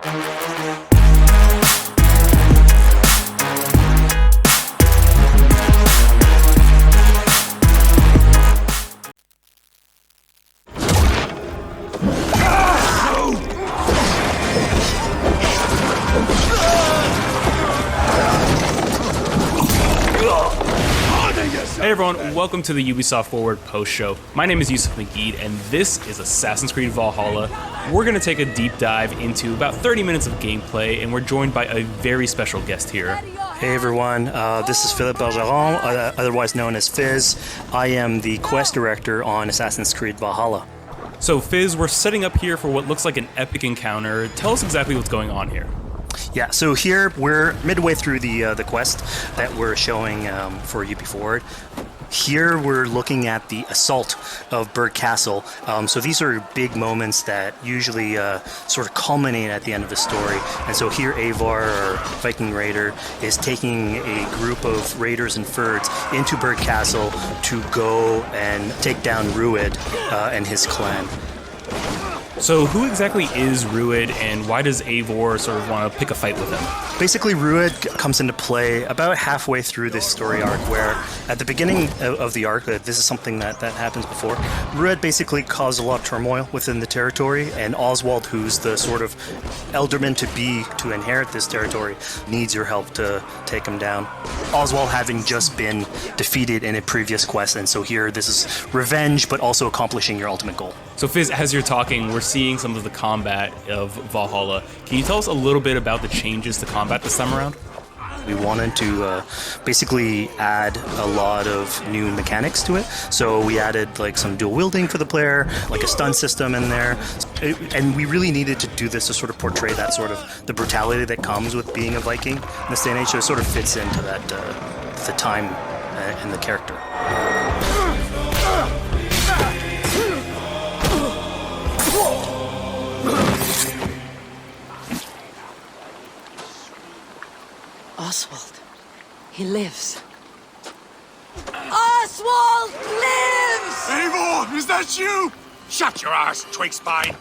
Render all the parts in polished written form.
Hey everyone, welcome to the Ubisoft Forward post show. My name is Yusuf McGeed, and this is Assassin's Creed Valhalla. We're going to take a deep dive into about 30 minutes of gameplay, and we're joined by a very special guest here. Hey everyone, this is Philippe Bergeron, otherwise known as Phyz. I am the quest director on Assassin's Creed Valhalla. So Phyz, we're setting up here for what looks like an epic encounter. Tell us exactly what's going on here. Yeah, so here we're midway through the quest that we're showing for Ubi Forward. Here we're looking at the assault of Berg Castle. So these are big moments that usually sort of culminate at the end of the story. And so here Eivor, our Viking raider, is taking a group of raiders and Fyrds into Berg Castle to go and take down Rued and his clan. So who exactly is Rued, and why does Eivor sort of want to pick a fight with him? Basically, Rued comes into play about halfway through this story arc, where at the beginning of the arc, this is something that happens before, Rued basically caused a lot of turmoil within the territory, and Oswald, who's the sort of elderman to inherit this territory, needs your help to take him down. Oswald having just been defeated in a previous quest, and so here this is revenge, but also accomplishing your ultimate goal. So Phyz, as you're talking, we're seeing some of the combat of Valhalla. Can you tell us a little bit about the changes to combat this time around? We wanted to basically add a lot of new mechanics to it. So we added like some dual wielding for the player, like a stun system in there. And we really needed to do this to sort of portray that sort of the brutality that comes with being a Viking in this day and age. So it sort of fits into that the time and the character. Oswald. He lives. Oswald lives! Eivor, is that you? Shut your arse, twig spine.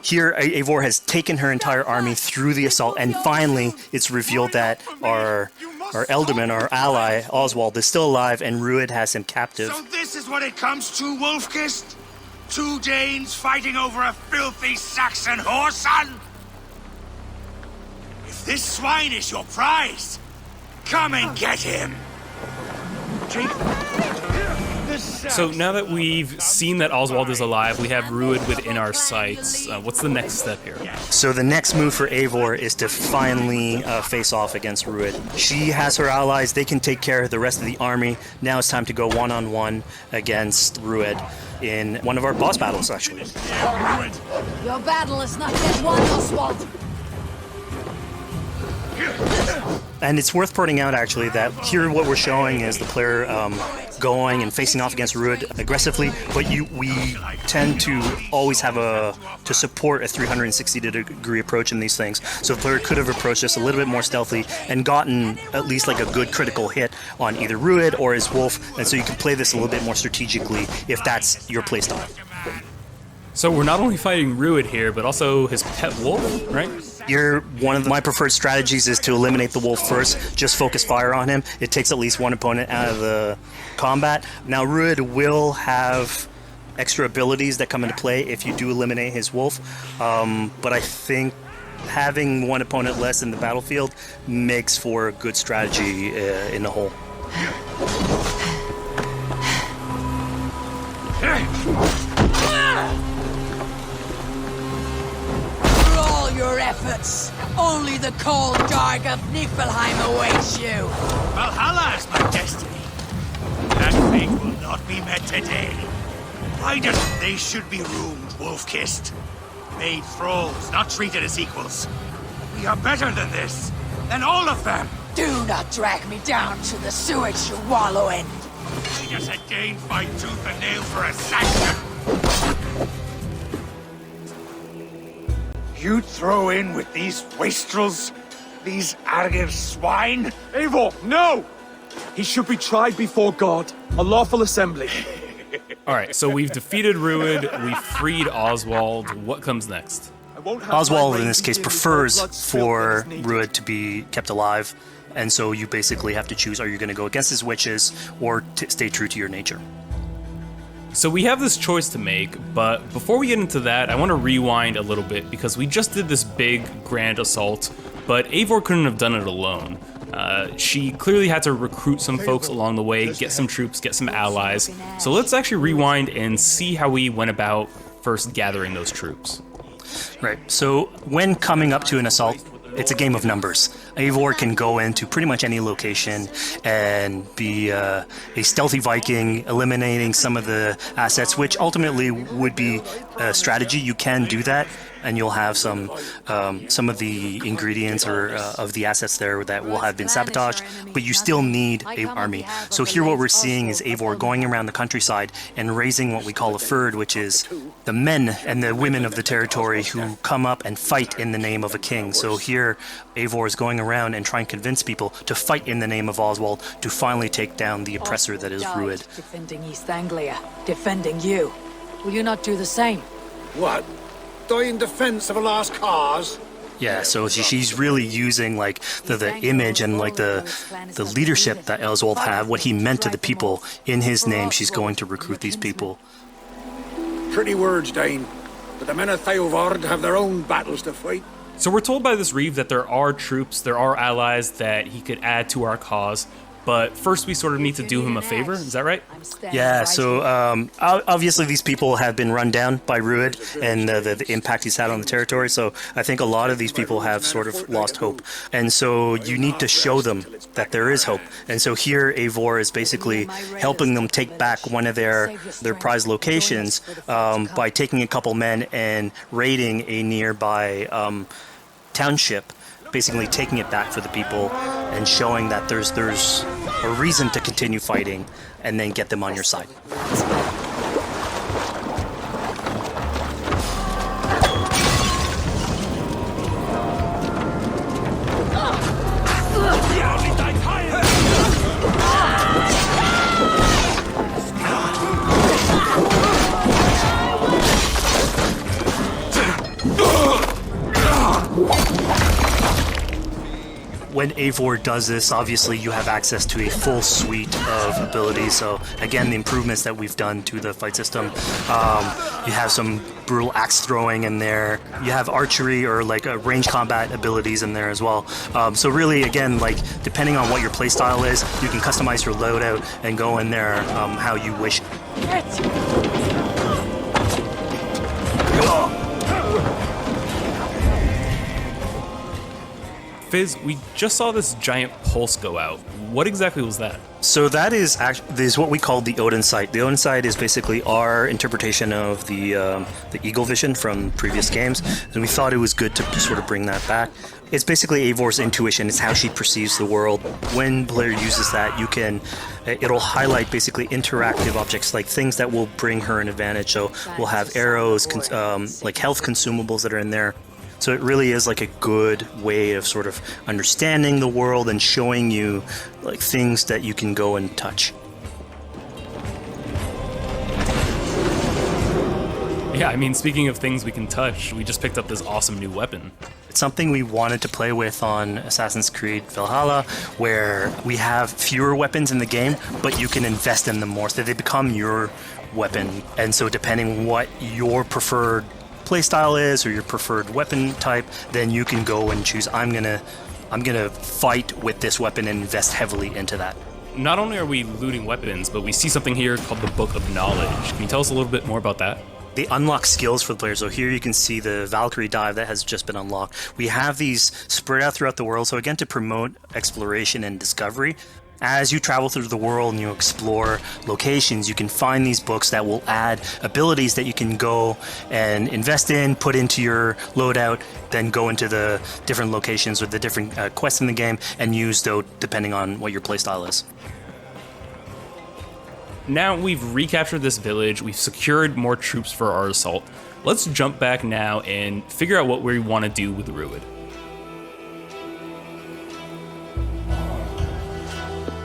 Here, Eivor has taken her entire army through the assault, and finally it's revealed that our Elderman, our ally, Oswald, is still alive, and Rued has him captive. So this is what it comes to, Wolfkist? 2 Danes fighting over a filthy Saxon whoreson? If this swine is your prize, come and get him! So now that we've seen that Oswald is alive, we have Rued within our sights. What's the next step here? So the next move for Eivor is to finally face off against Rued. She has her allies, they can take care of the rest of the army. Now it's time to go one-on-one against Rued in one of our boss battles, actually. Your battle is not yet won, Oswald. And it's worth pointing out, actually, that here what we're showing is the player going and facing off against Rued aggressively, but we tend to always have to support a 360-degree approach in these things. So the player could have approached this a little bit more stealthily and gotten at least like a good critical hit on either Rued or his wolf, and so you can play this a little bit more strategically if that's your playstyle. So we're not only fighting Rued here, but also his pet wolf, right? One of my preferred strategies is to eliminate the wolf first, just focus fire on him. It takes at least one opponent out of the combat. Now Rued will have extra abilities that come into play if you do eliminate his wolf, but I think having one opponent less in the battlefield makes for a good strategy in the whole. Your efforts. Only the cold dark of Niflheim awaits you. Valhalla is my destiny. That fate will not be met today. Why does they should be ruined, wolf-kissed? Made thralls, not treated as equals. We are better than this. Than all of them. Do not drag me down to the sewage you wallow in. We just a Dane fight tooth and nail for a Saxon. You throw in with these wastrels? These arrogant swine? Eivor, no! He should be tried before God, a lawful assembly. All right, so we've defeated Rued, we freed Oswald. What comes next? Oswald, in this case, prefers for Rued to be kept alive, and so you basically have to choose, are you going to go against his wishes or stay true to your nature? So we have this choice to make, but before we get into that, I want to rewind a little bit because we just did this big, grand assault, but Eivor couldn't have done it alone. She clearly had to recruit some folks along the way, get some troops, get some allies. So let's actually rewind and see how we went about first gathering those troops. Right, so when coming up to an assault, it's a game of numbers. Eivor can go into pretty much any location and be a stealthy Viking, eliminating some of the assets, which ultimately would be a strategy. You can do that, and you'll have some of the ingredients or of the assets there that will have been sabotaged, but you still need an army. So here what we're seeing is Eivor going around the countryside and raising what we call a Fyrd, which is the men and the women of the territory who come up and fight in the name of a king. So here Eivor is going around and trying to convince people to fight in the name of Oswald to finally take down the oppressor that is Rued. Defending East Anglia, defending you. Will you not do the same? What? Die in defense of a lost cause? Yeah, so she's really using like the image and like the leadership that Oswald had, what he meant to the people in his name. She's going to recruit these people. Pretty words, Dane. But the men of Theovard have their own battles to fight. So we're told by this Reeve that there are troops, there are allies that he could add to our cause, but first we sort of need to do him a favor, is that right? Yeah, so obviously these people have been run down by Rued and the impact he's had on the territory, so I think a lot of these people have sort of lost hope. And so you need to show them that there is hope. And so here Eivor is basically helping them take back one of their prized locations by taking a couple men and raiding a nearby township, basically taking it back for the people and showing that there's a reason to continue fighting and then get them on your side. When Eivor does this, obviously you have access to a full suite of abilities. So again, the improvements that we've done to the fight system, you have some brutal axe throwing in there. You have archery or like range combat abilities in there as well. So really, again, like depending on what your playstyle is, you can customize your loadout and go in there how you wish. Phyz, we just saw this giant pulse go out. What exactly was that? So that is what we call the Odin sight. The Odin sight is basically our interpretation of the eagle vision from previous games, and we thought it was good to sort of bring that back. It's basically Eivor's intuition. It's how she perceives the world. When the player uses that, it'll highlight basically interactive objects, like things that will bring her an advantage. So we'll have arrows, like health consumables that are in there. So it really is like a good way of sort of understanding the world and showing you like things that you can go and touch. Yeah, I mean, speaking of things we can touch, we just picked up this awesome new weapon. It's something we wanted to play with on Assassin's Creed Valhalla, where we have fewer weapons in the game, but you can invest in them more, so they become your weapon. And so depending what your preferred playstyle is or your preferred weapon type, then you can go and choose, I'm gonna fight with this weapon and invest heavily into that. Not only are we looting weapons, but we see something here called the Book of Knowledge. Can you tell us a little bit more about that? They unlock skills for the players. So here you can see the Valkyrie dive that has just been unlocked. We have these spread out throughout the world, so again, to promote exploration and discovery. As you travel through the world and you explore locations, you can find these books that will add abilities that you can go and invest in, put into your loadout, then go into the different locations or the different quests in the game and use those depending on what your playstyle is. Now we've recaptured this village, we've secured more troops for our assault. Let's jump back now and figure out what we want to do with Rued.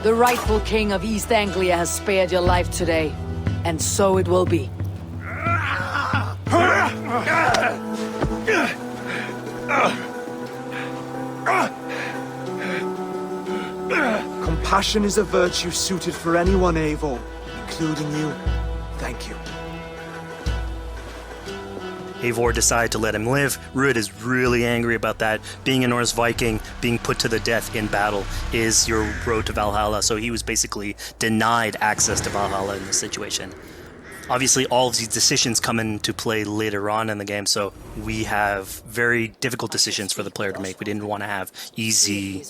The rightful king of East Anglia has spared your life today, and so it will be. Passion is a virtue suited for anyone, Eivor, including you. Thank you. Eivor decided to let him live. Ruud is really angry about that. Being a Norse Viking, being put to the death in battle is your road to Valhalla, so he was basically denied access to Valhalla in this situation. Obviously, all of these decisions come into play later on in the game, so we have very difficult decisions for the player to make. We didn't want to have easy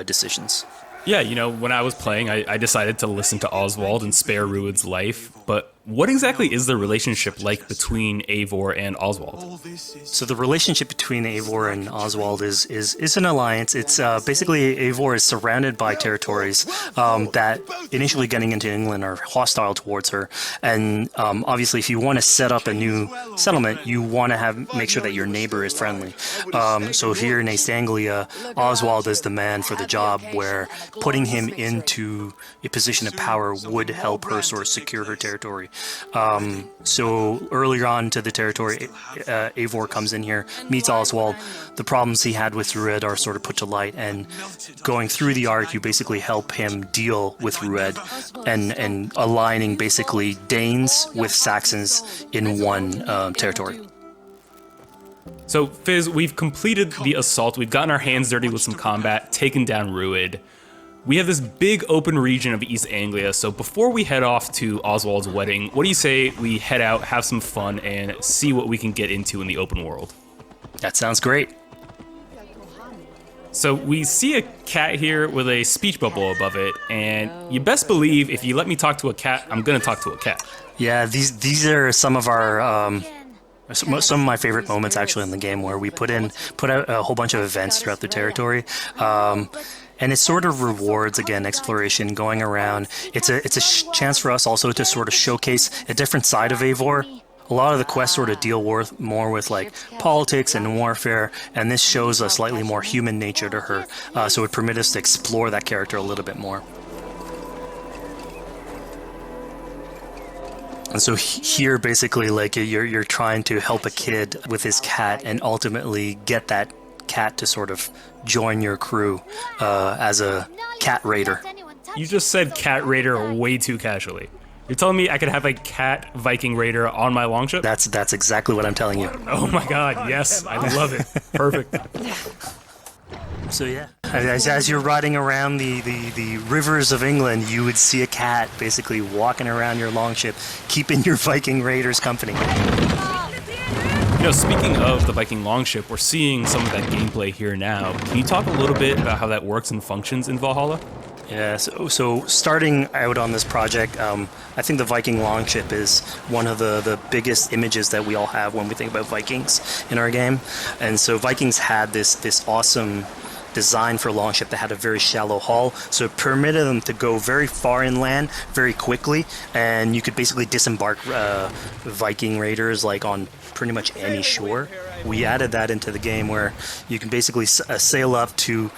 decisions. Yeah, you know, when I was playing, I decided to listen to Oswald and spare Ruud's life, but what exactly is the relationship like between Eivor and Oswald? So the relationship between Eivor and Oswald is an alliance. It's basically Eivor is surrounded by territories that initially getting into England are hostile towards her, and obviously if you want to set up a new settlement, you want to make sure that your neighbor is friendly. So here in East Anglia, Oswald is the man for the job, where putting him into a position of power would help her sort of secure her territory. So earlier on to the territory, Eivor comes in here, meets Oswald. The problems he had with Ruud are sort of put to light, and going through the arc, you basically help him deal with Ruud and aligning basically Danes with Saxons in one territory. So, Phyz, we've completed the assault, we've gotten our hands dirty with some combat, taken down Ruud. We have this big open region of East Anglia, so before we head off to Oswald's wedding, what do you say we head out, have some fun, and see what we can get into in the open world? That sounds great. So we see a cat here with a speech bubble above it, and you best believe if you let me talk to a cat, I'm gonna talk to a cat. Yeah, these are some of our some of my favorite moments actually in the game, where we put out a whole bunch of events throughout the territory. And it sort of rewards, again, exploration, going around. It's a chance for us also to sort of showcase a different side of Eivor. A lot of the quests sort of deal more with like politics and warfare, and this shows a slightly more human nature to her. So it permits us to explore that character a little bit more. And so here, basically, like you're trying to help a kid with his cat, and ultimately get that cat to sort of join your crew as a cat raider. You just said cat raider way too casually. You're telling me I could have a cat Viking raider on my longship? That's exactly what I'm telling you. Oh my god, yes, I love it. Perfect. So yeah, as you're riding around the rivers of England, you would see a cat basically walking around your longship, keeping your Viking raiders company. You know, speaking of the Viking longship, we're seeing some of that gameplay here now. Can you talk a little bit about how that works and functions in Valhalla? Yeah, so starting out on this project, I think the Viking longship is one of the biggest images that we all have when we think about Vikings in our game. And so Vikings had this awesome design for a longship that had a very shallow hull, so it permitted them to go very far inland very quickly, and you could basically disembark Viking raiders like on pretty much any shore. We added that into the game, where you can basically sail up to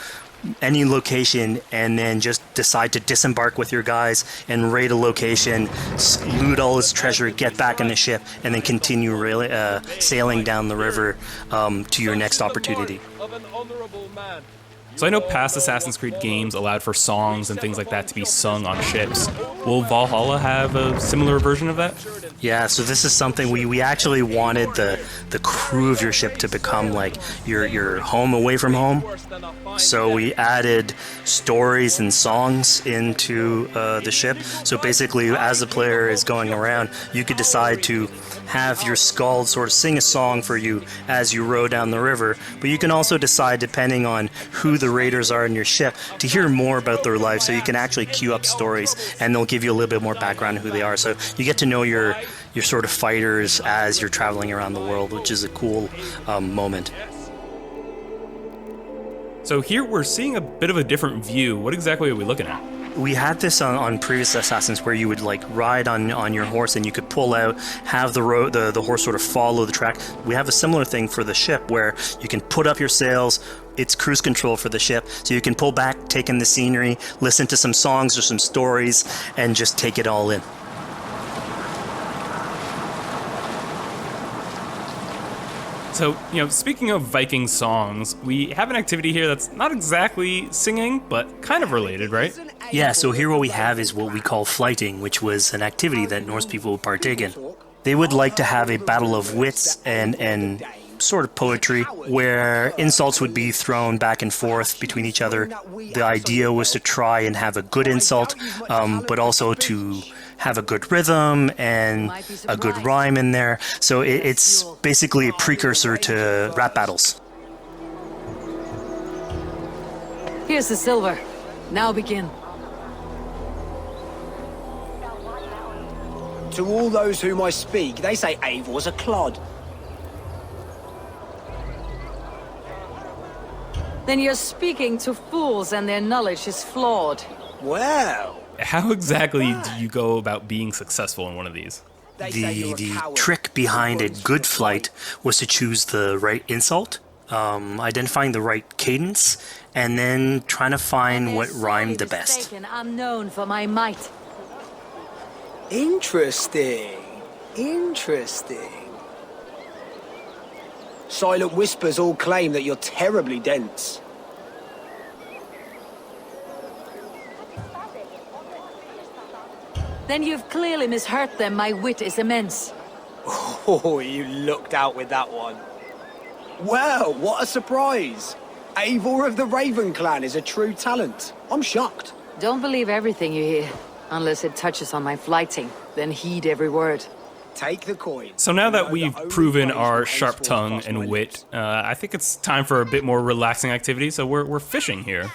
any location and then just decide to disembark with your guys and raid a location, loot all its treasure, get back in the ship, and then continue sailing down the river to your next opportunity. So I know past Assassin's Creed games allowed for songs and things like that to be sung on ships. Will Valhalla have a similar version of that? Yeah, so this is something we actually wanted the crew of your ship to become like your home away from home. So we added stories and songs into the ship. So basically, as the player is going around, you could decide to have your skald sort of sing a song for you as you row down the river. But you can also decide, depending on who the raiders are in your ship, to hear more about their life. So you can actually queue up stories, and they'll give you a little bit more background on who they are. So you get to know your sort of fighters as you're traveling around the world, which is a cool moment. So here we're seeing a bit of a different view. What exactly are we looking at? We had this on previous Assassins, where you would like ride on your horse, and you could pull out, have the horse sort of follow the track. We have a similar thing for the ship, where you can put up your sails. It's cruise control for the ship, so you can pull back, take in the scenery, listen to some songs or some stories, and just take it all in. So, speaking of Viking songs, we have an activity here that's not exactly singing, but kind of related, right? Yeah, so here what we have is what we call flyting, which was an activity that Norse people would partake in. They would like to have a battle of wits and sort of poetry where insults would be thrown back and forth between each other. The idea was to try and have a good insult, but also to have a good rhythm and a good rhyme in there. So it's basically a precursor to rap battles. Here's the silver. Now begin. To all those whom I speak, they say Eivor's a clod. Then you're speaking to fools and their knowledge is flawed. Well, How exactly do you go about being successful in one of these? The trick behind a good flight was to choose the right insult, identifying the right cadence, and then trying to find what rhymed the best. I'm known for my might. interesting. Silent whispers all claim that you're terribly dense. Then you've clearly misheard them. My wit is immense. Oh, you looked out with that one. Well, what a surprise. Eivor of the Raven Clan is a true talent. I'm shocked. Don't believe everything you hear, unless it touches on my flyting. Then heed every word. Take the coin. So now that we've proven our sharp tongue and wit, I think it's time for a bit more relaxing activity, so we're fishing here.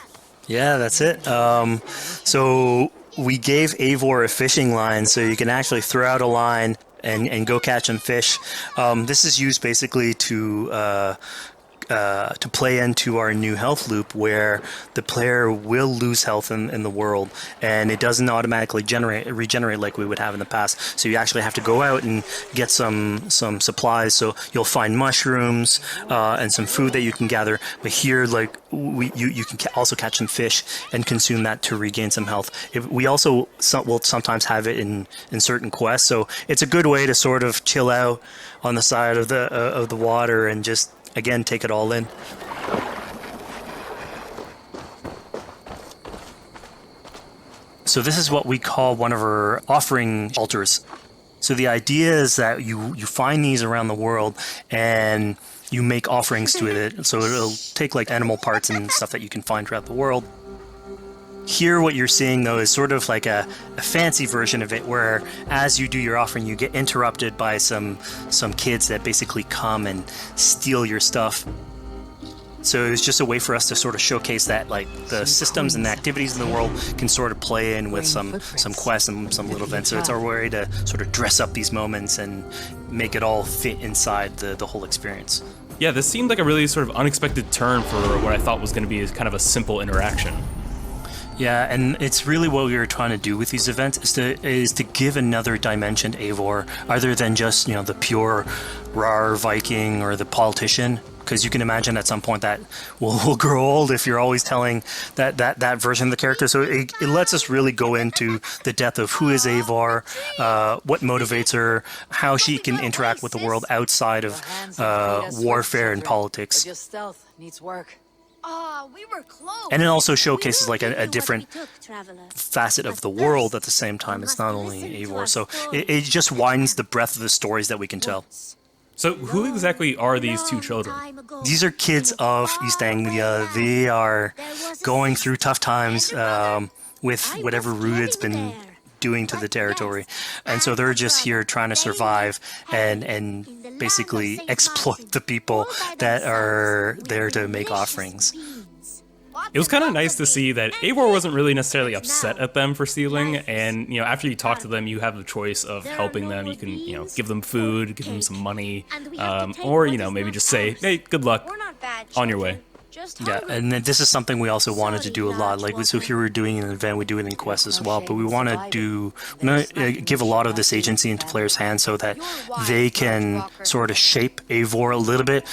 Yeah, that's it. So we gave Eivor a fishing line, so you can actually throw out a line and go catch some fish. This is used basically to play into our new health loop, where the player will lose health in the world, and it doesn't automatically regenerate like we would have in the past. So you actually have to go out and get some supplies. So you'll find mushrooms and some food that you can gather. But here, like you can also catch some fish and consume that to regain some health. We also will sometimes have it in certain quests. So it's a good way to sort of chill out on the side of the water and just, again, take it all in. So this is what we call one of our offering altars. So the idea is that you find these around the world and you make offerings to it. So it'll take like animal parts and stuff that you can find throughout the world. Here what you're seeing though is sort of like a fancy version of it, where as you do your offering you get interrupted by some kids that basically come and steal your stuff. So it's just a way for us to sort of showcase that like the systems and the activities in the world can sort of play in with some quests and some little events. So it's our way to sort of dress up these moments and make it all fit inside the whole experience. Yeah, this seemed like a really sort of unexpected turn for what I thought was going to be kind of a simple interaction. Yeah, and it's really what we were trying to do with these events is to give another dimension to Eivor, other than just, the pure rar Viking or the politician. Because you can imagine at some point that will grow old if you're always telling that version of the character. So it lets us really go into the depth of who is Eivor, what motivates her, how she can interact with the world outside of warfare and politics. Your stealth needs work. We were close. And it also showcases like a different facet of the world at the same time. It's not only Eivor. So it just widens the breadth of the stories that we can tell. So who exactly are these two children? These are kids of East Anglia. They are going through tough times with whatever Rued's been doing to the territory. And so they're just here trying to survive and basically exploit the people that are there to make offerings. It was kind of nice to see that Eivor wasn't really necessarily upset at them for stealing, and after you talk to them, you have the choice of helping them. You can give them food, give them some money, or maybe just say, hey, good luck, on your way. Yeah, and this is something we also wanted to do a lot. Like, so here we're doing an event, we do it in quests as well, but we want to give a lot of this agency into players' hands so that they can sort of shape Eivor a little bit.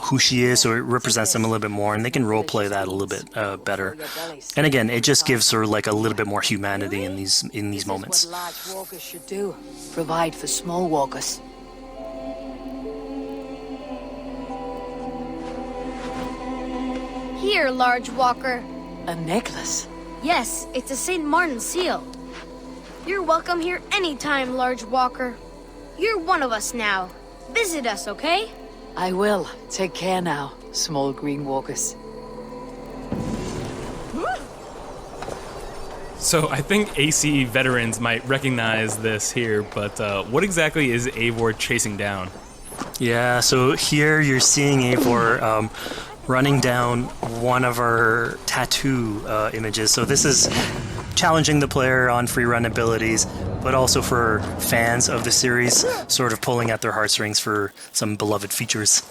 Who she is, so it represents them a little bit more, and they can roleplay that a little bit better. And again, it just gives her like a little bit more humanity in these moments. What large walkers should do. Provide for small walkers. Here, large walker. A necklace? Yes, it's a St. Martin seal. You're welcome here anytime, large walker. You're one of us now. Visit us, okay? I will. Take care now, small green walkers. So I think AC veterans might recognize this here, but what exactly is Eivor chasing down? Yeah, so here you're seeing Eivor running down one of our tattoo images. So this is challenging the player on free run abilities, but also for fans of the series, sort of pulling at their heartstrings for some beloved features.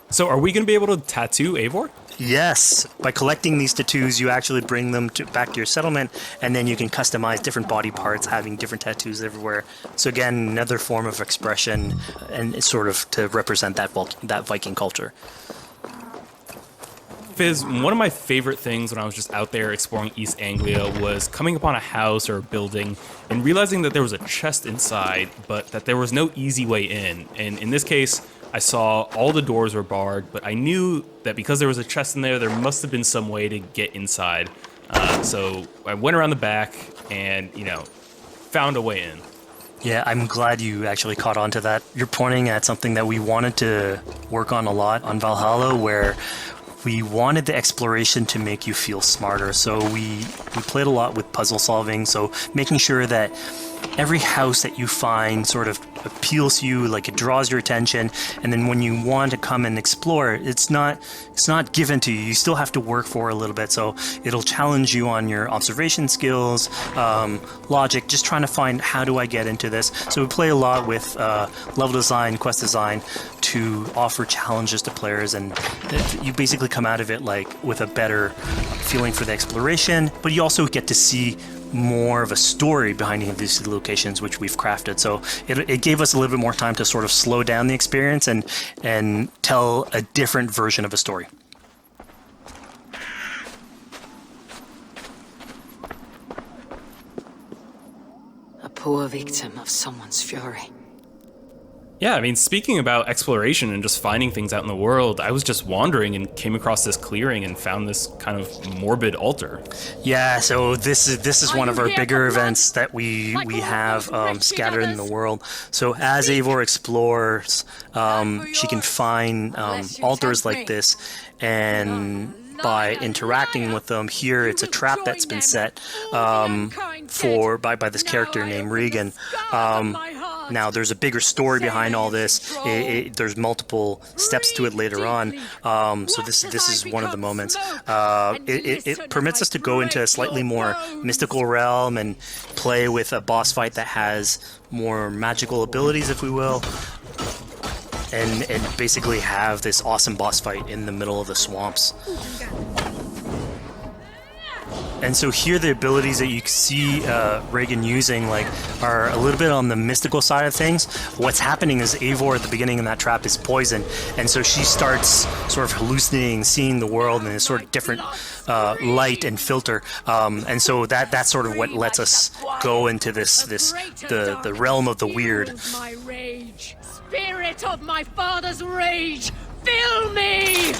So are we going to be able to tattoo Eivor? Yes, by collecting these tattoos, you actually bring them back to your settlement, and then you can customize different body parts, having different tattoos everywhere. So again, another form of expression, and it's sort of to represent that Viking culture. Phyz, one of my favorite things when I was just out there exploring East Anglia was coming upon a house or a building and realizing that there was a chest inside, but that there was no easy way in. And in this case, I saw all the doors were barred, but I knew that because there was a chest in there, there must have been some way to get inside. So I went around the back and, found a way in. Yeah, I'm glad you actually caught on to that. You're pointing at something that we wanted to work on a lot on Valhalla, where we wanted the exploration to make you feel smarter. So we played a lot with puzzle solving, so making sure that every house that you find sort of appeals to you, like it draws your attention, and then when you want to come and explore, it's not given to you. You still have to work for it a little bit, so it'll challenge you on your observation skills, logic, just trying to find how do I get into this. So we play a lot with level design, quest design to offer challenges to players, and you basically come out of it like with a better feeling for the exploration, but you also get to see more of a story behind any of these locations, which we've crafted. So it gave us a little bit more time to sort of slow down the experience and tell a different version of a story. A poor victim of someone's fury. Yeah, I mean, speaking about exploration and just finding things out in the world, I was just wandering and came across this clearing and found this kind of morbid altar. Yeah, so this is one of our bigger events that we have scattered in the world. So as Eivor explores, she can find altars like this, and by interacting with them, here it's a trap that's been set by this character named Regan. Now, there's a bigger story behind all this. There's multiple steps to it later on. So this is one of the moments. It permits us to go into a slightly more mystical realm and play with a boss fight that has more magical abilities, if we will. And basically have this awesome boss fight in the middle of the swamps. And so here the abilities that you see Reagan using are a little bit on the mystical side of things. What's happening is Eivor at the beginning of that trap is poisoned, and so she starts sort of hallucinating, seeing the world in a sort of different light and filter. And so that's sort of what lets us go into the realm of the weird. My rage, spirit of my father's rage, fill me!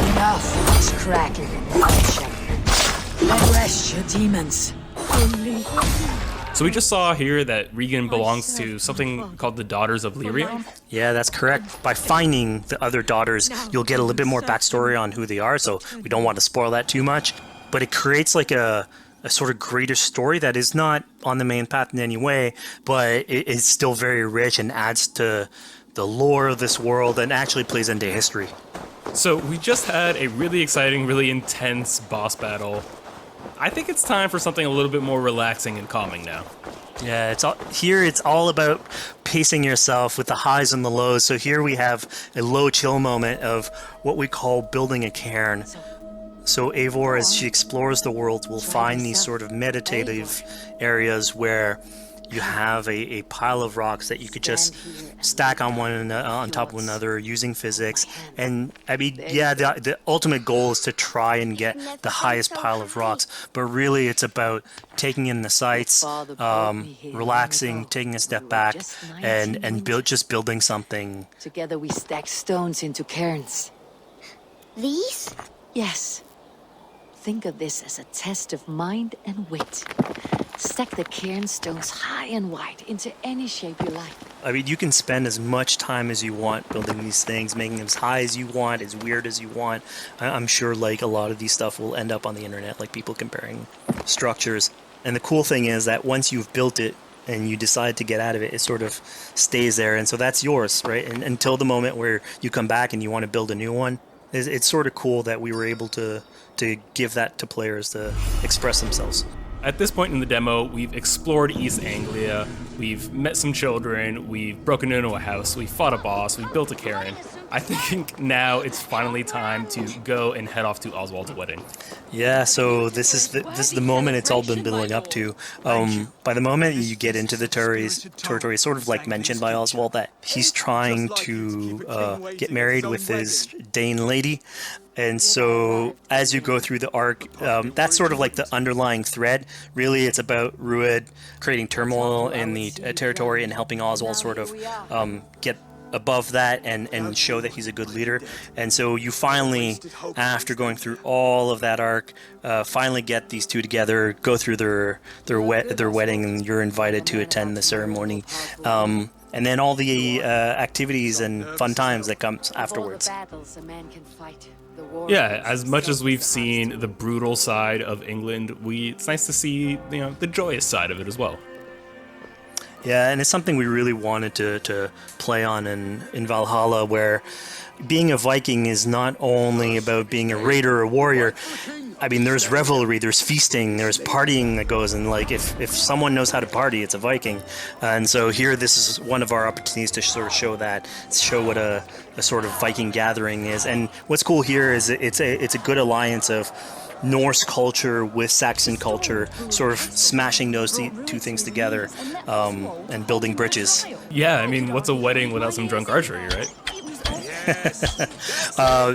Enough, this crackling and rest your demons. So we just saw here that Regan belongs to something called the Daughters of Lyrium. Yeah, that's correct. By finding the other daughters, you'll get a little bit more backstory on who they are, so we don't want to spoil that too much. But it creates like a sort of greater story that is not on the main path in any way, but it is still very rich and adds to the lore of this world and actually plays into history. So we just had a really exciting, really intense boss battle. I think it's time for something a little bit more relaxing and calming now. Yeah, it's all about pacing yourself with the highs and the lows. So here we have a low chill moment of what we call building a cairn. So Eivor, as she explores the world, will find these sort of meditative areas where you have a pile of rocks that you could just stack on top of one another using physics. And I mean, yeah, the ultimate goal is to try and get the highest pile of rocks, but really it's about taking in the sights, relaxing, taking a step back, and just building something. Together we stack stones into cairns. These? Yes. Think of this as a test of mind and wit. Stack the cairn stones high and wide into any shape you like. I mean, you can spend as much time as you want building these things, making them as high as you want, as weird as you want. I'm sure, like, a lot of these stuff will end up on the internet, like people comparing structures. And the cool thing is that once you've built it and you decide to get out of it, it sort of stays there. And so that's yours, right? And until the moment where you come back and you want to build a new one. It's sort of cool that we were able to give that to players to express themselves. At this point in the demo, we've explored East Anglia, we've met some children, we've broken into a house, we've fought a boss, we've built a cairn. I think now it's finally time to go and head off to Oswald's wedding. Yeah, so this is the moment it's all been building up to. By the moment you get into the territory, sort of like mentioned by Oswald, that he's trying to get married with his Dane lady. And so as you go through the arc, that's sort of like the underlying thread. Really, it's about Rued creating turmoil in the territory and helping Oswald sort of get above that and show that he's a good leader. And so you finally, after going through all of that arc, finally get these two together, go through their wedding, and you're invited to attend the ceremony. And then all the activities and fun times that comes afterwards. Yeah, as much as we've seen the brutal side of England, it's nice to see, the joyous side of it as well. Yeah, and it's something we really wanted to play on in Valhalla, where being a Viking is not only about being a raider or a warrior. I mean, there's revelry, there's feasting, there's partying that goes, and like if someone knows how to party, it's a Viking. And so here, this is one of our opportunities to sort of show what a sort of Viking gathering is. And what's cool here is it's a good alliance of Norse culture with Saxon culture, sort of smashing those two things together and building bridges. Yeah, I mean, what's a wedding without some drunk archery, right?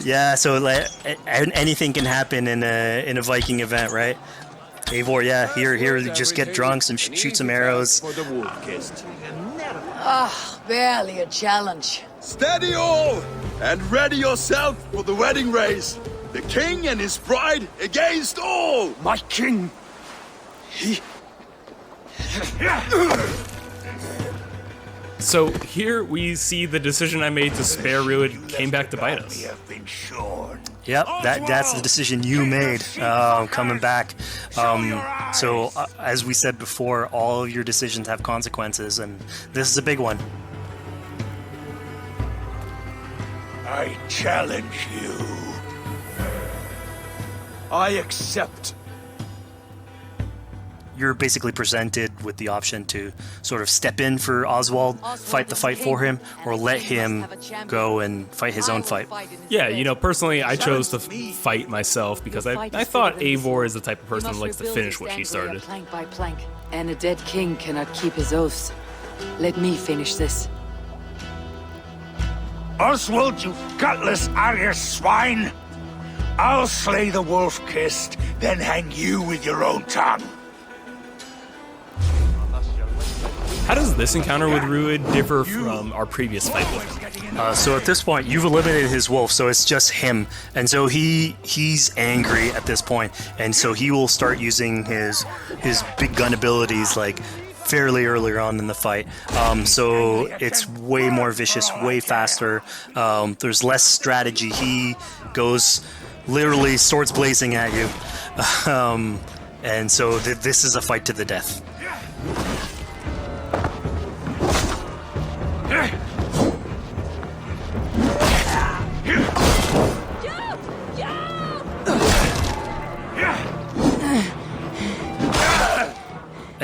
Yeah, so like, anything can happen in a Viking event, right? Eivor, yeah, here, just get drunk and shoot some arrows. Barely a challenge. Steady all, and ready yourself for the wedding race. The king and his bride against all! My king! He... So here we see the decision I made to spare Rued came back to bite us. Yep, that's the decision you made, coming back. So as we said before, all of your decisions have consequences, and this is a big one. I challenge you. I accept. You're basically presented with the option to sort of step in for Oswald, fight the fight for him, or let him go and fight his own fight. Yeah, personally, I chose to fight myself because I thought Eivor is the type of person who likes to finish what she started. Plank by plank, and a dead king cannot keep his oaths. Let me finish this. Oswald, you gutless Arya swine! I'll slay the wolf-kissed, then hang you with your own tongue. How does this encounter with Rued differ from our previous fight with him? So at this point, you've eliminated his wolf, so it's just him. And so he's angry at this point, and so he will start using his big gun abilities like fairly earlier on in the fight. So it's way more vicious, way faster. There's less strategy. He goes literally swords blazing at you. And so this is a fight to the death.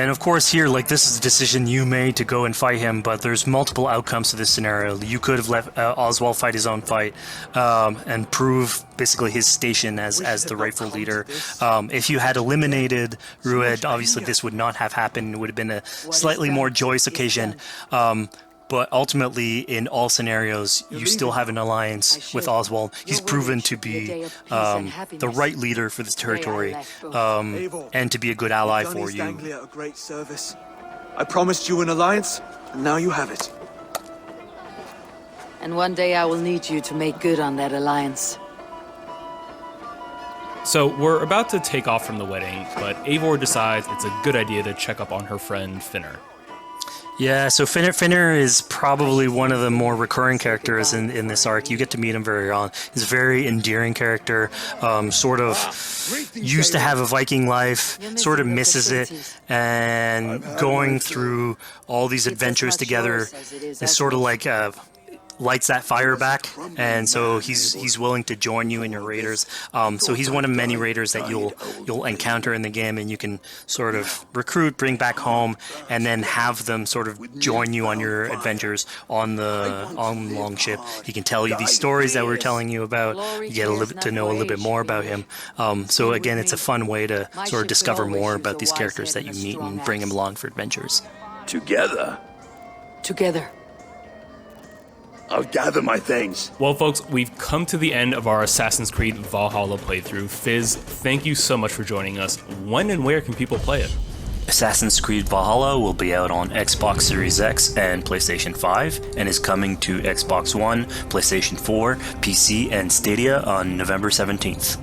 And of course here, like, this is a decision you made to go and fight him, but there's multiple outcomes to this scenario. You could have let Oswald fight his own fight and prove basically his station as the rightful leader. If you had eliminated Rued, obviously this would not have happened. It would have been a slightly more joyous occasion. But ultimately, in all scenarios, you still have an alliance with Oswald. He's proven to be the right leader for this territory, and to be a good ally for you. A great service. I promised you an alliance, and now you have it. And one day I will need you to make good on that alliance. So we're about to take off from the wedding, but Eivor decides it's a good idea to check up on her friend Finner. Yeah, so Finner is probably one of the more recurring characters in this arc. You get to meet him very early on. He's a very endearing character, sort of used to have a Viking life, sort of misses it, and going through all these adventures together is sort of like lights that fire back, and so he's willing to join you in your raiders. So he's one of many raiders that you'll encounter in the game, and you can sort of recruit, bring back home, and then have them sort of join you on your adventures on the longship. He can tell you these stories that we're telling you about. You get to know a little bit more about him. So again, it's a fun way to sort of discover more about these characters that you meet and bring them along for adventures. Together, I'll gather my things. Well, folks, we've come to the end of our Assassin's Creed Valhalla playthrough. Phyz, thank you so much for joining us. When and where can people play it? Assassin's Creed Valhalla will be out on Xbox Series X and PlayStation 5, and is coming to Xbox One, PlayStation 4, PC, and Stadia on November 17th.